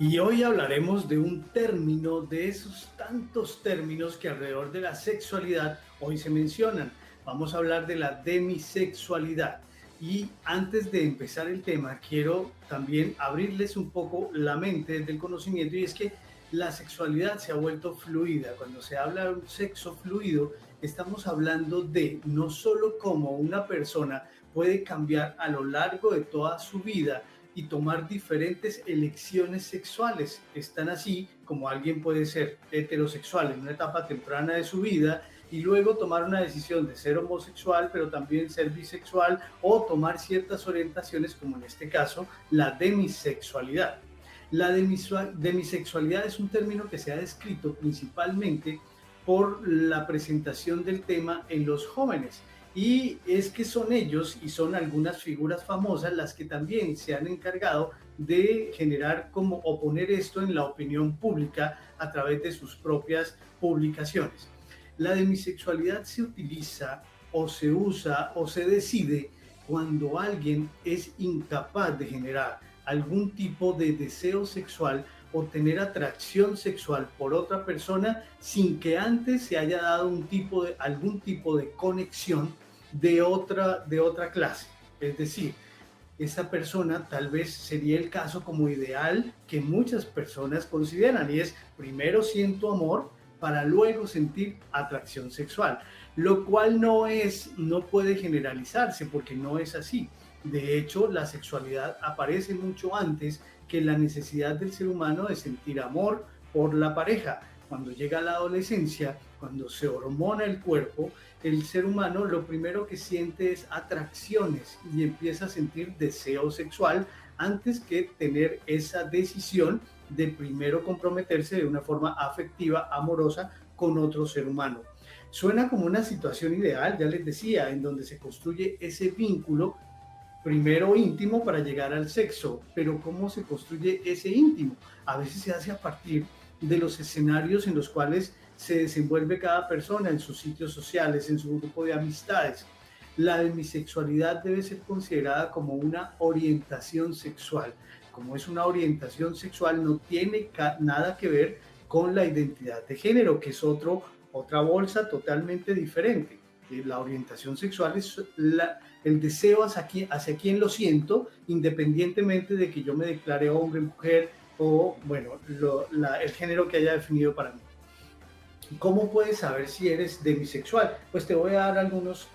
Y hoy hablaremos de un término, de esos tantos términos que alrededor de la sexualidad hoy se mencionan. Vamos a hablar de la demisexualidad. Y antes de empezar el tema, quiero también abrirles un poco la mente del conocimiento, y es que la sexualidad se ha vuelto fluida. Cuando se habla de un sexo fluido, estamos hablando de no solo cómo una persona puede cambiar a lo largo de toda su vida y tomar diferentes elecciones sexuales. Están así como alguien puede ser heterosexual en una etapa temprana de su vida y luego tomar una decisión de ser homosexual, pero también ser bisexual o tomar ciertas orientaciones, como en este caso la demisexualidad. La demisexualidad es un término que se ha descrito principalmente por la presentación del tema en los jóvenes. Y es que son ellos y son algunas figuras famosas las que también se han encargado de generar como oponer esto en la opinión pública a través de sus propias publicaciones. La demisexualidad se utiliza o se usa o se decide cuando alguien es incapaz de generar algún tipo de deseo sexual o tener atracción sexual por otra persona sin que antes se haya dado algún tipo de conexión de otra clase. Es decir, esa persona tal vez sería el caso como ideal que muchas personas consideran, y es primero siento amor para luego sentir atracción sexual, lo cual no puede generalizarse porque no es así. De hecho, la sexualidad aparece mucho antes que la necesidad del ser humano de sentir amor por la pareja. Cuando llega la adolescencia, cuando se hormona el cuerpo, el ser humano lo primero que siente es atracciones y empieza a sentir deseo sexual antes que tener esa decisión de primero comprometerse de una forma afectiva, amorosa con otro ser humano. Suena como una situación ideal, ya les decía, en donde se construye ese vínculo primero íntimo para llegar al sexo, pero ¿cómo se construye ese íntimo? A veces se hace a partir de los escenarios en los cuales se desenvuelve cada persona en sus sitios sociales, en su grupo de amistades. La demisexualidad debe ser considerada como una orientación sexual. Como es una orientación sexual, no tiene nada que ver con la identidad de género, que es otra bolsa totalmente diferente. La orientación sexual es el deseo hacia quien lo siento, independientemente de que yo me declare hombre, mujer o, bueno, el género que haya definido para mí. ¿Cómo puedes saber si eres demisexual? Pues te voy a dar algunos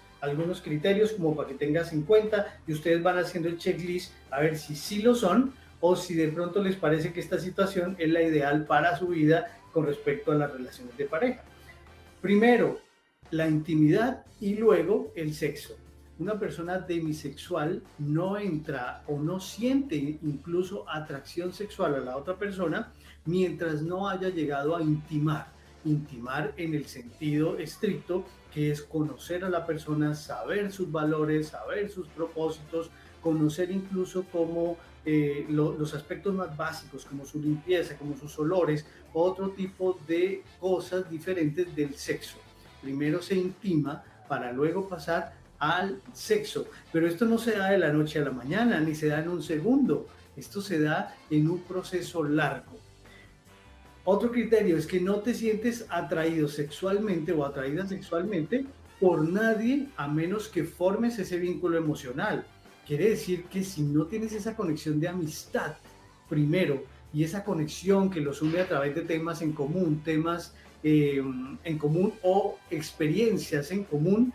criterios como para que tengas en cuenta, y ustedes van haciendo el checklist a ver si sí lo son o si de pronto les parece que esta situación es la ideal para su vida con respecto a las relaciones de pareja. Primero, la intimidad y luego el sexo. Una persona demisexual no entra o no siente incluso atracción sexual a la otra persona mientras no haya llegado a intimar. Intimar en el sentido estricto, que es conocer a la persona, saber sus valores, saber sus propósitos, conocer incluso cómo los aspectos más básicos, como su limpieza, como sus olores, otro tipo de cosas diferentes del sexo. Primero se intima para luego pasar al sexo, pero esto no se da de la noche a la mañana, ni se da en un segundo, esto se da en un proceso largo. Otro criterio es que no te sientes atraído sexualmente o atraída sexualmente por nadie a menos que formes ese vínculo emocional. Quiere decir que si no tienes esa conexión de amistad primero y esa conexión que los une a través de temas en común, en común o experiencias en común,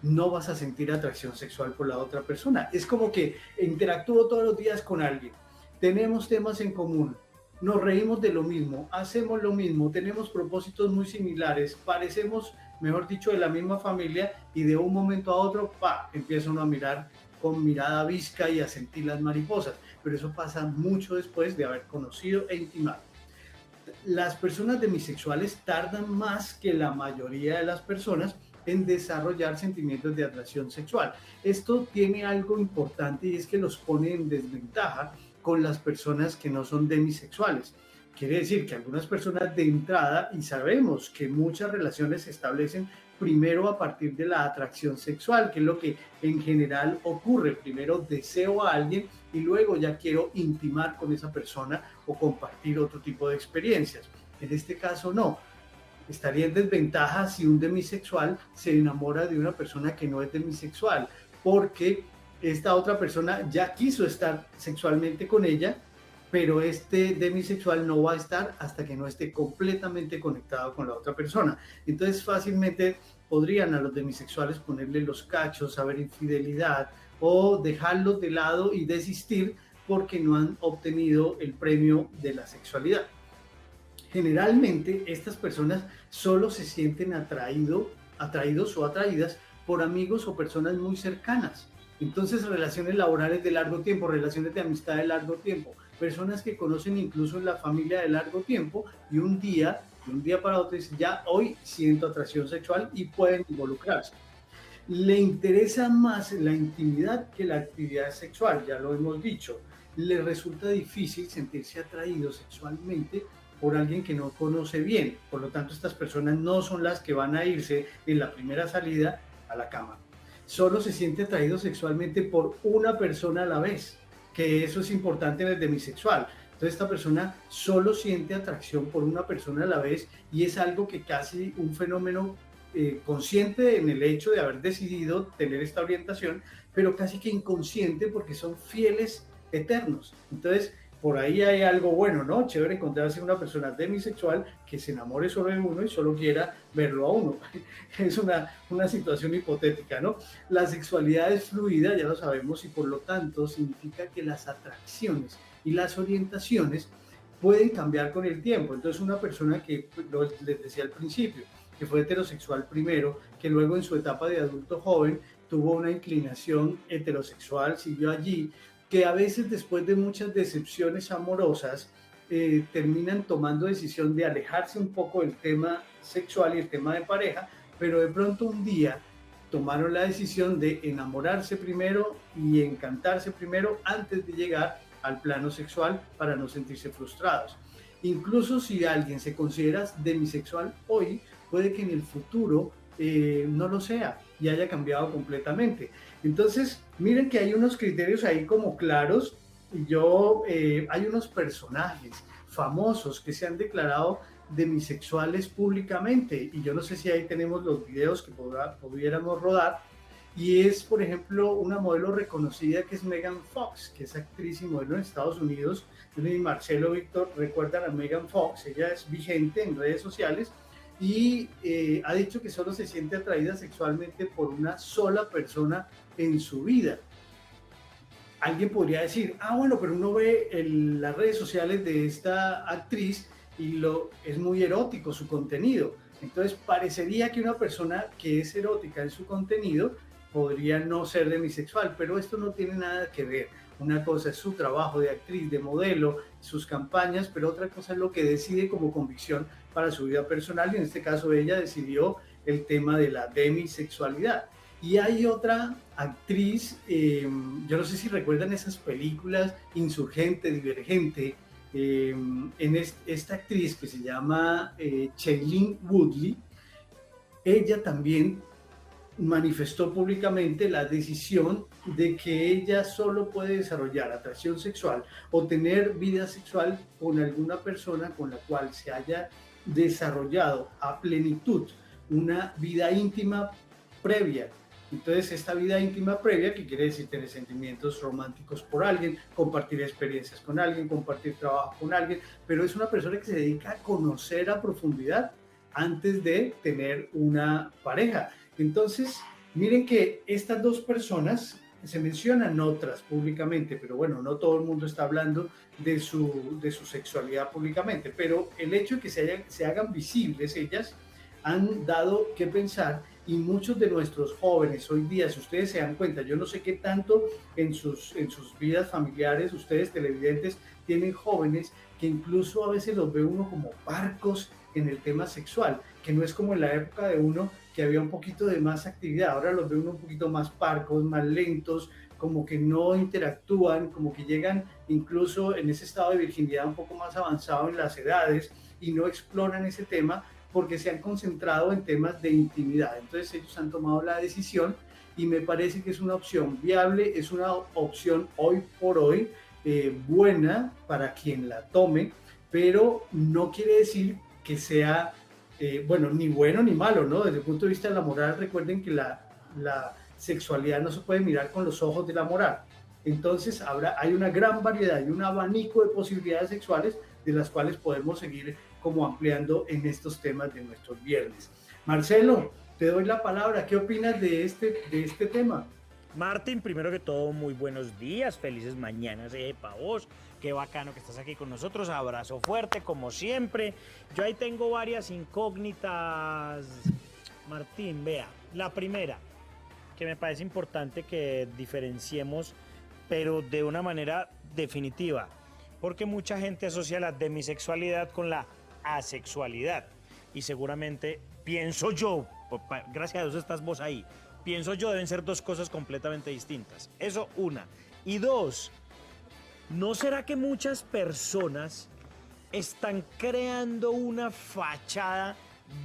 no vas a sentir atracción sexual por la otra persona. Es como que interactúo todos los días con alguien, tenemos temas en común, nos reímos de lo mismo, hacemos lo mismo, tenemos propósitos muy similares, parecemos, mejor dicho, de la misma familia, y de un momento a otro, empieza uno a mirar con mirada visca y a sentir las mariposas. Pero eso pasa mucho después de haber conocido e intimado. Las personas demisexuales tardan más que la mayoría de las personas en desarrollar sentimientos de atracción sexual. Esto tiene algo importante, y es que los pone en desventaja con las personas que no son demisexuales. Quiere decir que algunas personas de entrada, y sabemos que muchas relaciones se establecen primero a partir de la atracción sexual, que es lo que en general ocurre. Primero deseo a alguien y luego ya quiero intimar con esa persona o compartir otro tipo de experiencias. En este caso no. Estaría en desventaja si un demisexual se enamora de una persona que no es demisexual, porque esta otra persona ya quiso estar sexualmente con ella, pero este demisexual no va a estar hasta que no esté completamente conectado con la otra persona. Entonces fácilmente podrían a los demisexuales ponerle los cachos, haber infidelidad o dejarlos de lado y desistir porque no han obtenido el premio de la sexualidad. Generalmente estas personas solo se sienten atraídos o atraídas por amigos o personas muy cercanas. Entonces, relaciones laborales de largo tiempo, relaciones de amistad de largo tiempo, personas que conocen incluso en la familia de largo tiempo y un día para otro dicen, ya hoy siento atracción sexual y pueden involucrarse. Le interesa más la intimidad que la actividad sexual, ya lo hemos dicho. Le resulta difícil sentirse atraído sexualmente por alguien que no conoce bien. Por lo tanto, estas personas no son las que van a irse en la primera salida a la cama. Solo se siente atraído sexualmente por una persona a la vez, que eso es importante en el demisexual. Entonces esta persona solo siente atracción por una persona a la vez y es algo que casi un fenómeno consciente en el hecho de haber decidido tener esta orientación, pero casi que inconsciente porque son fieles eternos. Entonces, por ahí hay algo bueno, ¿no? Chévere encontrarse una persona demisexual que se enamore sobre uno y solo quiera verlo a uno. Es una situación hipotética, ¿no? La sexualidad es fluida, ya lo sabemos, y por lo tanto significa que las atracciones y las orientaciones pueden cambiar con el tiempo. Entonces, una persona que, les decía al principio, que fue heterosexual primero, que luego en su etapa de adulto joven tuvo una inclinación heterosexual, siguió allí, que a veces después de muchas decepciones amorosas terminan tomando decisión de alejarse un poco del tema sexual y el tema de pareja, pero de pronto un día tomaron la decisión de enamorarse primero y encantarse primero antes de llegar al plano sexual para no sentirse frustrados. Incluso si alguien se considera demisexual hoy, puede que en el futuro no lo sea y haya cambiado completamente. Entonces, miren que hay unos criterios ahí como claros y hay unos personajes famosos que se han declarado demisexuales públicamente y yo no sé si ahí tenemos los videos que pudiéramos rodar y es, por ejemplo, una modelo reconocida que es Megan Fox, que es actriz y modelo en Estados Unidos. Marcelo, Víctor, recuerdan a Megan Fox, ella es vigente en redes sociales y ha dicho que solo se siente atraída sexualmente por una sola persona en su vida. Alguien podría decir, bueno, pero uno ve las redes sociales de esta actriz y es muy erótico su contenido. Entonces parecería que una persona que es erótica en su contenido podría no ser demisexual, pero esto no tiene nada que ver. Una cosa es su trabajo de actriz, de modelo, sus campañas, pero otra cosa es lo que decide como convicción para su vida personal y en este caso ella decidió el tema de la demisexualidad. Y hay otra actriz, yo no sé si recuerdan esas películas Insurgente, Divergente, esta actriz que se llama Shailene Woodley, ella también manifestó públicamente la decisión de que ella solo puede desarrollar atracción sexual o tener vida sexual con alguna persona con la cual se haya desarrollado a plenitud una vida íntima previa. Entonces, esta vida íntima previa, que quiere decir tener sentimientos románticos por alguien, compartir experiencias con alguien, compartir trabajo con alguien, pero es una persona que se dedica a conocer a profundidad antes de tener una pareja. Entonces, miren que estas dos personas, se mencionan otras públicamente, pero bueno, no todo el mundo está hablando de su sexualidad públicamente, pero el hecho de que se hagan visibles ellas han dado que pensar y muchos de nuestros jóvenes hoy día, si ustedes se dan cuenta, yo no sé qué tanto en sus vidas familiares, ustedes televidentes, tienen jóvenes que incluso a veces los ve uno como parcos en el tema sexual, que no es como en la época de uno que había un poquito de más actividad, ahora los ve uno un poquito más parcos, más lentos, como que no interactúan, como que llegan incluso en ese estado de virginidad un poco más avanzado en las edades y no exploran ese tema porque se han concentrado en temas de intimidad. Entonces ellos han tomado la decisión y me parece que es una opción viable, es una opción hoy por hoy buena para quien la tome, pero no quiere decir que sea, bueno, ni bueno ni malo, ¿no? Desde el punto de vista de la moral, recuerden que la sexualidad no se puede mirar con los ojos de la moral. Entonces hay una gran variedad y un abanico de posibilidades sexuales de las cuales podemos seguir como ampliando en estos temas de nuestros viernes. Marcelo, te doy la palabra. ¿Qué opinas de este tema? Martín, primero que todo, muy buenos días, felices mañanas para vos. Qué bacano que estás aquí con nosotros. Abrazo fuerte, como siempre. Yo ahí tengo varias incógnitas. Martín, vea, la primera, que me parece importante que diferenciemos, pero de una manera definitiva, porque mucha gente asocia la demisexualidad con la asexualidad. Y seguramente, pienso yo, gracias a Dios estás vos ahí, pienso yo, deben ser dos cosas completamente distintas. Eso, una. Y dos, ¿no será que muchas personas están creando una fachada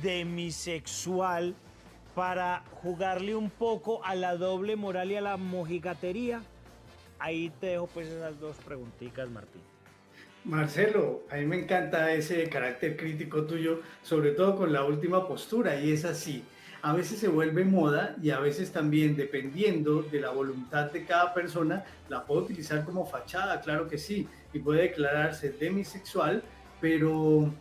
demisexual para jugarle un poco a la doble moral y a la mojigatería? Ahí te dejo pues esas dos preguntitas, Martín. Marcelo, a mí me encanta ese carácter crítico tuyo, sobre todo con la última postura, y es así. A veces se vuelve moda y a veces también, dependiendo de la voluntad de cada persona, la puede utilizar como fachada, claro que sí, y puede declararse demisexual, pero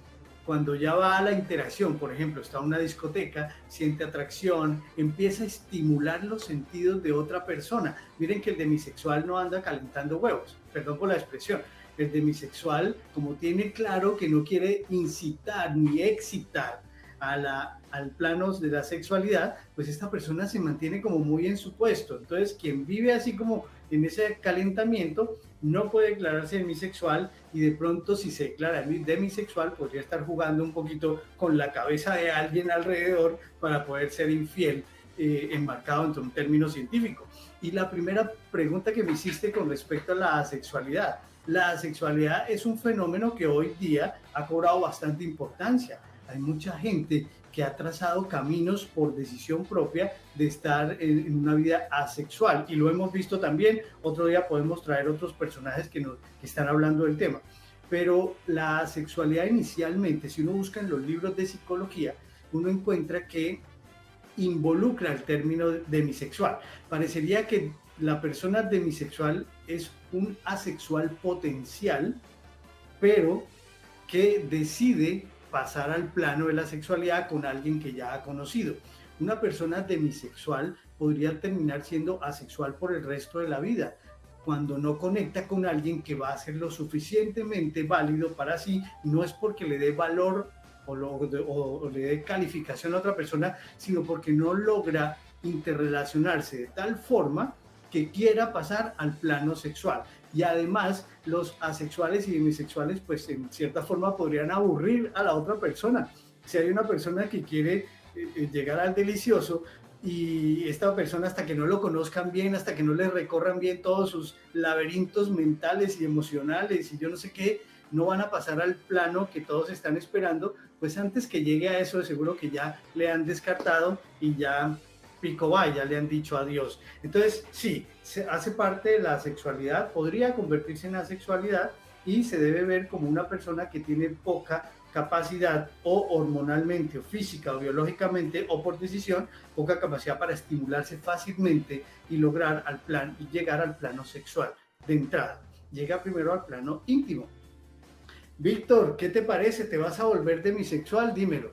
cuando ya va a la interacción, por ejemplo, está en una discoteca, siente atracción, empieza a estimular los sentidos de otra persona. Miren que el demisexual no anda calentando huevos, perdón por la expresión. El demisexual, como tiene claro que no quiere incitar ni excitar al plano de la sexualidad, pues esta persona se mantiene como muy en su puesto. Entonces, quien vive así como en ese calentamiento no puede declararse demisexual, y de pronto si se declara demisexual podría estar jugando un poquito con la cabeza de alguien alrededor para poder ser infiel, enmarcado entre un término científico. Y la primera pregunta que me hiciste con respecto a la asexualidad. La asexualidad es un fenómeno que hoy día ha cobrado bastante importancia. Hay mucha gente que ha trazado caminos por decisión propia de estar en una vida asexual, y lo hemos visto también. Otro día podemos traer otros personajes que están hablando del tema. Pero la asexualidad inicialmente, si uno busca en los libros de psicología, uno encuentra que involucra el término demisexual. Parecería que la persona demisexual es un asexual potencial, pero que decide pasar al plano de la sexualidad con alguien que ya ha conocido. Una persona demisexual podría terminar siendo asexual por el resto de la vida, cuando no conecta con alguien que va a ser lo suficientemente válido para sí. No es porque le dé valor o le dé calificación a otra persona, sino porque no logra interrelacionarse de tal forma que quiera pasar al plano sexual. Y además los asexuales y demisexuales pues en cierta forma podrían aburrir a la otra persona. Si hay una persona que quiere llegar al delicioso, y esta persona, hasta que no lo conozcan bien, hasta que no le recorran bien todos sus laberintos mentales y emocionales y yo no sé qué, no van a pasar al plano que todos están esperando, pues antes que llegue a eso, de seguro que ya le han descartado y ya pico va, ya le han dicho adiós. Entonces, sí, hace parte de la sexualidad, podría convertirse en asexualidad, y se debe ver como una persona que tiene poca capacidad, o hormonalmente, o física, o biológicamente, o por decisión, poca capacidad para estimularse fácilmente y lograr y llegar al plano sexual de entrada. Llega primero al plano íntimo. Víctor, ¿qué te parece? ¿Te vas a volver demisexual? Dímelo.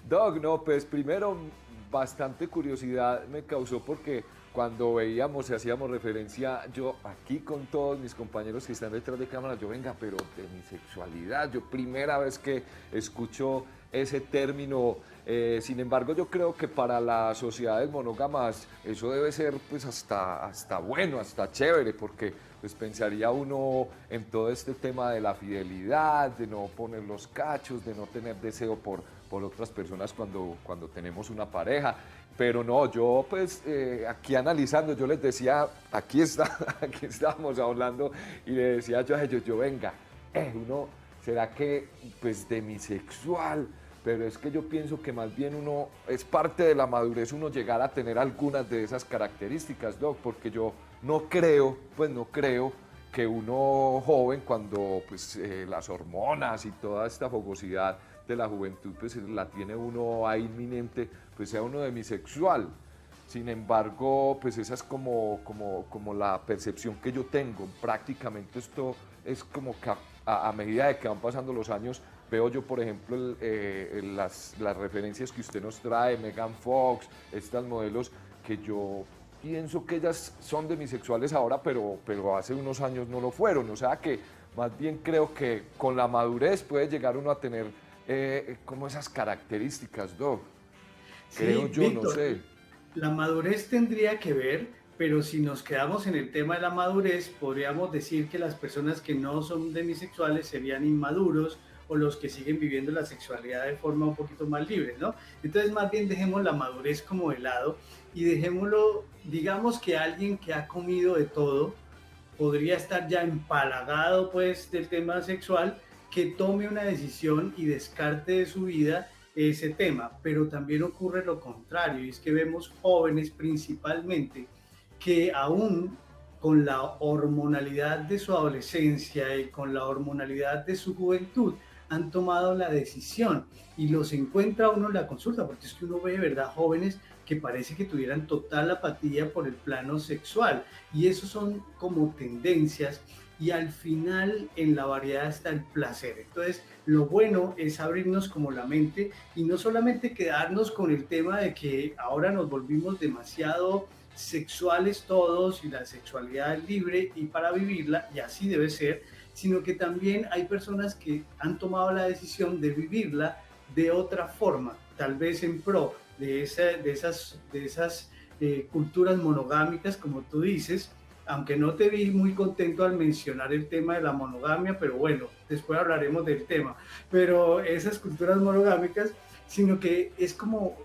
Doc, no, pues primero bastante curiosidad me causó porque cuando veíamos y hacíamos referencia, yo aquí con todos mis compañeros que están detrás de cámara, yo venga, pero demisexualidad, yo primera vez que escucho ese término. Sin embargo, yo creo que para las sociedades monógamas eso debe ser pues hasta bueno, hasta chévere, porque pues pensaría uno en todo este tema de la fidelidad, de no poner los cachos, de no tener deseo por otras personas cuando tenemos una pareja. Pero no, yo pues aquí analizando, yo les decía, aquí estábamos hablando, y le decía yo a ellos, venga, uno ¿Será que pues demisexual? Pero es que yo pienso que más bien uno, es parte de la madurez uno llegar a tener algunas de esas características, Doc, porque yo no creo que uno joven cuando pues las hormonas y toda esta fogosidad de la juventud pues la tiene uno ahí inminente, pues sea uno demisexual. Sin embargo, pues esa es como la percepción que yo tengo. Prácticamente esto es como que a medida de que van pasando los años, veo yo, por ejemplo, las referencias que usted nos trae, Megan Fox, estas modelos, que yo pienso que ellas son demisexuales ahora, pero hace unos años no lo fueron. O sea que más bien creo que con la madurez puede llegar uno a tener como esas características, Doc. Creo Sí, yo, Víctor, no sé. la madurez tendría que ver, pero si nos quedamos en el tema de la madurez, podríamos decir que las personas que no son demisexuales serían inmaduros o los que siguen viviendo la sexualidad de forma un poquito más libre, ¿no? Entonces, más bien dejemos la madurez como de lado y dejémoslo, digamos que alguien que ha comido de todo podría estar ya empalagado pues del tema sexual, que tome una decisión y descarte de su vida ese tema, pero también ocurre lo contrario, y es que vemos jóvenes principalmente que aún con la hormonalidad de su adolescencia y con la hormonalidad de su juventud han tomado la decisión y los encuentra uno en la consulta, porque es que uno ve, ¿verdad?, jóvenes que parece que tuvieran total apatía por el plano sexual, y eso son como tendencias, y al final en la variedad está el placer. Entonces lo bueno es abrirnos como la mente y no solamente quedarnos con el tema de que ahora nos volvimos demasiado sexuales todos y la sexualidad es libre y para vivirla, y así debe ser, sino que también hay personas que han tomado la decisión de vivirla de otra forma, tal vez en pro de esas culturas monogámicas, como tú dices, aunque no te vi muy contento al mencionar el tema de la monogamia, pero bueno, después hablaremos del tema, pero esas culturas monogámicas, sino que es como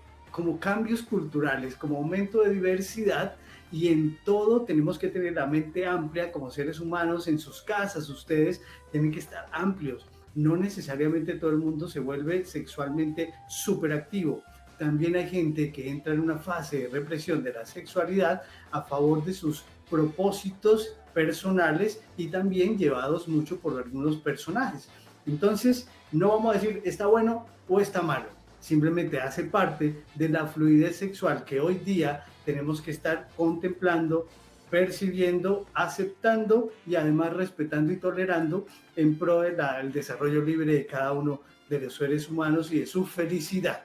cambios culturales, como aumento de diversidad, y en todo tenemos que tener la mente amplia como seres humanos. En sus casas ustedes tienen que estar amplios, no necesariamente todo el mundo se vuelve sexualmente súper activo. También hay gente que entra en una fase de represión de la sexualidad a favor de sus propósitos personales y también llevados mucho por algunos personajes. Entonces, no vamos a decir está bueno o está malo, simplemente hace parte de la fluidez sexual que hoy día tenemos que estar contemplando, percibiendo, aceptando y además respetando y tolerando en pro del desarrollo libre de cada uno de los seres humanos y de su felicidad.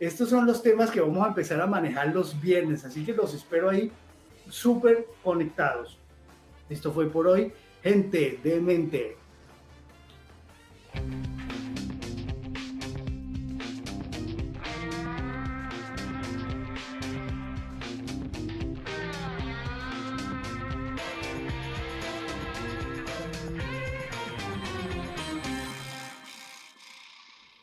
Estos son los temas que vamos a empezar a manejar los viernes, así que los espero ahí súper conectados. Esto fue por hoy, gente de mente.